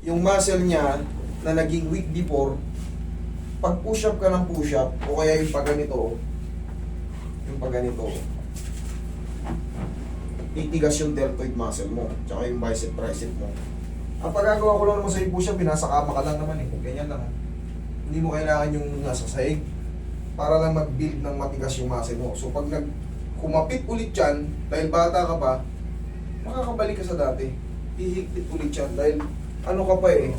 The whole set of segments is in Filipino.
yung muscle niya na naging weak before, pag push-up ka ng push-up, o kaya yung pag ganito, titigas yung deltoid muscle mo, tsaka yung bicep tricep mo. Ang pagagawa ko lang naman sa yung push-up, nasa kama ka lang naman eh, ganyan lang. Hindi mo kailangan yung nasa sahig, para lang mag-build ng matigas yung muscle mo. So pag kumapit ulit yan, dahil bata ka pa, makakabalik ka sa dati. Hihigpit ulit yan, dahil ano ka pa eh,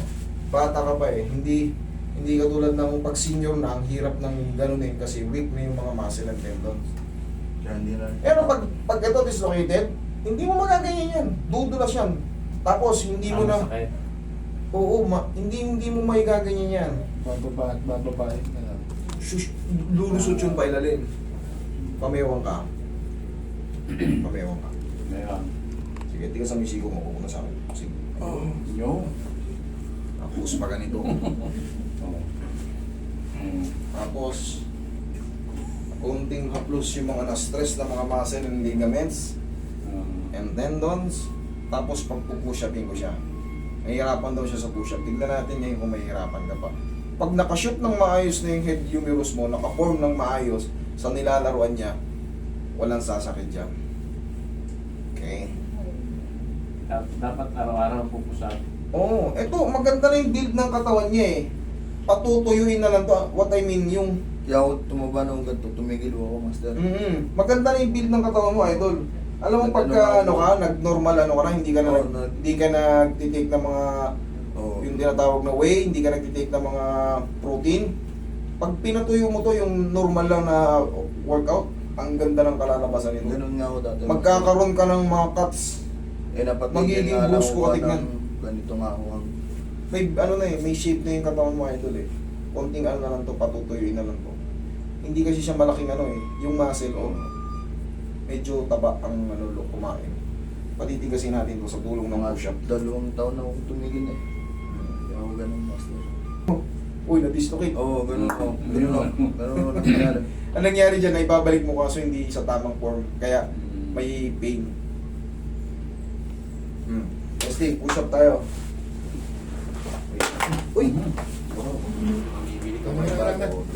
bata ka pa eh, hindi katulad ng pag senior na, ang hirap ng ganunin kasi weak na yung mga muscle and tendons. Pero pag ito dislocated, hindi mo magaganyan yan. Dudulas yan. Tapos hindi mo na... Oo, hindi mo may gaganyan yan. Bababa at bababae na lang. Lulusot yun pa ilalim. Pamewang ka. Pamewang ka. Meron. Sige, tigas ang misigo mo. Huwag na sa akin. Sige. Yo. Tapos pa ganito. Tapos, konting haplos yung mga na-stress na mga muscle and ligaments and tendons. Tapos pagpupush-upin ko siya. Mahihirapan daw siya sa push-up. Tignan natin ngayon kung mahihirapan ka pa. Pag nakashoot ng maayos na yung head humerus mo, nakaform ng maayos sa nilalaruan niya, walang sasakit dyan. Okay? Dapat araw-araw pupusap. Oo, eto, maganda na yung build ng katawan niya eh. Patutuyuin na lang to. What I mean, yung... Kaya ako tumaba ng ganito, tumigil ako, master. Maganda na yung build ng katawan mo, idol. Alam mo pagka nag-normal ka na, hindi ka nagtitake ng mga yung tinatawag na whey, hindi ka nagtitake ng mga protein. Pag pinatuyo mo to yung normal lang na workout, ang ganda ng kalalabasan nito. Ganun nga ako dati. Magkakaroon ka ng mga cuts. Dapat magiging nga lang boost ko ako tignan. Ganito nga ako. May shape na yung katawan mo, idol eh. Konting ano na lang to, patutuyuin na lang to. Hindi kasi siya malaking yung muscle medyo taba ang kumain. Patitigasin natin to sa tulong ng push-up. 2 taon na ako tumigil eh. Kaya ako ganun, master. Uy, na-dislocate. Oo, ganun ako. Ganun ako nangyari. Ang nangyari dyan, ay babalik mo kaso hindi sa tamang form. Kaya may pain. Steve, push-up tayo. Uy!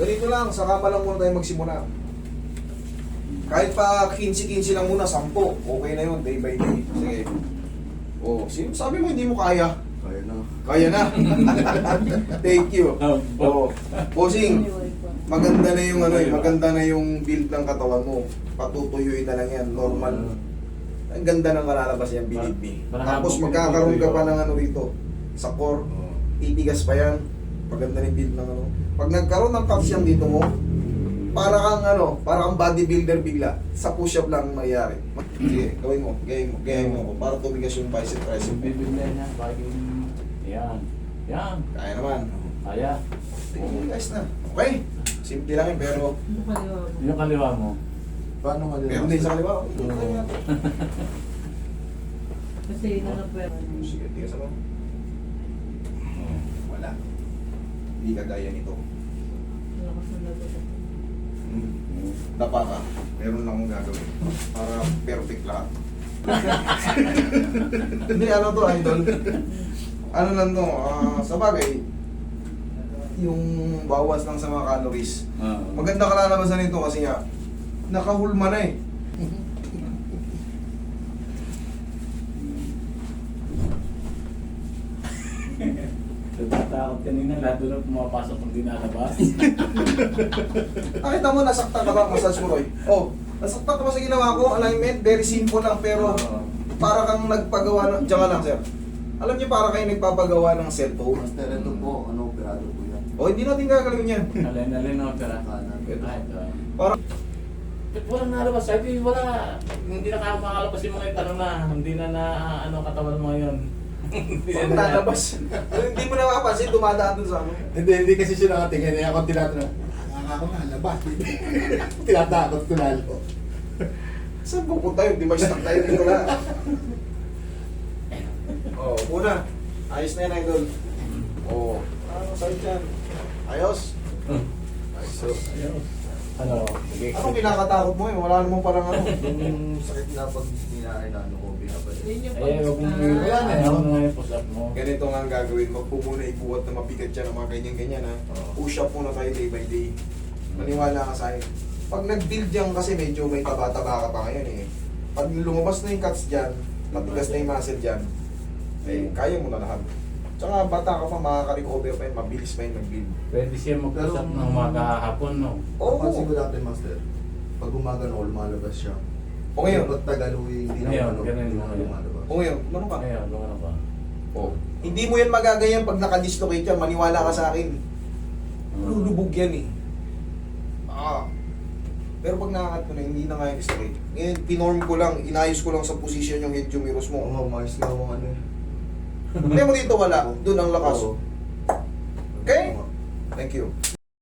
Ganito lang, sa kama lang muna tayo magsimula. Kahit pa 15-15 lang muna, 10. Okay na yun, day by day. Sige. Sabi mo hindi mo kaya. Kaya na. Kaya na. Thank you. Bossing, maganda na yung maganda na yung build ng katawan mo. Patutuyuin na lang yan, normal. Ang ganda ng kalalabas yan, believe me. Tapos magkakaroon ka pa ng rito sa core. Titigas pa yan. Maganda na yung build ng Pag nagkaroon ng calcium dito mo, para kang bodybuilder bigla. Sa push-up lang mangyayari. Sige, gawin mo. Gawin mo. Para tumigas yung bicep tricep. Bibilin na. Yan. Yan. Kaya naman. Kaya. Guys na. Okay. Simple lang yun, pero... Yung kaliwa mo. Paano nga din? Meron din sa kaliwa. Kasi yun na lang pwede. Sige, tigas mo. Wala. Hindi kagaya nito. Lakas na lagot. Dapa ka. Meron lang akong gagawin. Para perfect lahat. Hindi, to, idol? Ano lang to, sa bagay, yung bawas lang sa mga calories. Maganda kalalabasan nito kasi nga, nakahulma na eh. Natatakot kanina, lahat doon na pumapasok kung dinalabas. Nakita mo, nasaktan ka ba? Massage mo, Roy. Nasaktan ka ba sa ginawa ko? Alignment, very simple lang, pero para kang nagpagawa ng... Diyan ka lang, sir. Alam niyo, para kayo nagpapagawa ng cellphone. Master, ito po, operado po yan. Hindi natin gagalawin yan. Alin na opera. Ito. Para walang nalabas, sabi wala. Hindi na kaya makalabas yung mga tanong na hindi na katawan mo ngayon. Hindi na nalabas. Hindi mo na mapapansin, dumadaan dun sa ano. Hindi kasi siya nakatingin. Ako tinatanong. Ako nga, labas. Tinatakot ko lalo. Saan pupunta yun? Di ba stuck tayo dito na? Una. Ayos na yan, idol. Ano sa'yo dyan? Ayos? Ayos. Ano? Anong kinakatakot mo eh? Wala namang parang ano. Yung sakit na pag ninaay na ano ko, binabalik. Yun yung Eh, huwag mong pag-start. Wala na, ano nga yung push up mo. Ganito nga ang gagawin. Wag po muna ibuhat na mabigat siya ng mga ganyan-ganyan ha. Oo. Push up muna tayo day by day. Maniwala ka sa akin. Pag nag-build yan kasi medyo may taba-taba ka pa ngayon eh. Pag lumabas na yung cuts dyan, matigas na yung muscle dyan, eh, kaya mo na lahat. Tsaka bata ka pa, makaka-recover pa yun, mabilis pa yun mag-build. Pwede siya mag-push up ng umaga hapon, no? Oo. Pansin ko dati, Master, pag umaga na ako, lumalabas siya. O ngayon, Pag Tagaluwi, hindi Ngayon, na ganun hindi mo na ngayon. lumalabas. o ngayon, ano ka? Ngayon, ano ba? Oh. Hindi mo yan magaganyan pag naka-dislocate yan, maniwala ka sa akin. Lulubog yan eh. Ah. Pero pag nakakat mo na, hindi na nga yung straight. Ngayon, pinorm ko lang, inayos ko lang sa position yung head humerus Oo mo. nga, umayos nga ako ano eh. Hindi mo dito wala, doon ang lakas. Oo. Okay? Oo nga. Thank you.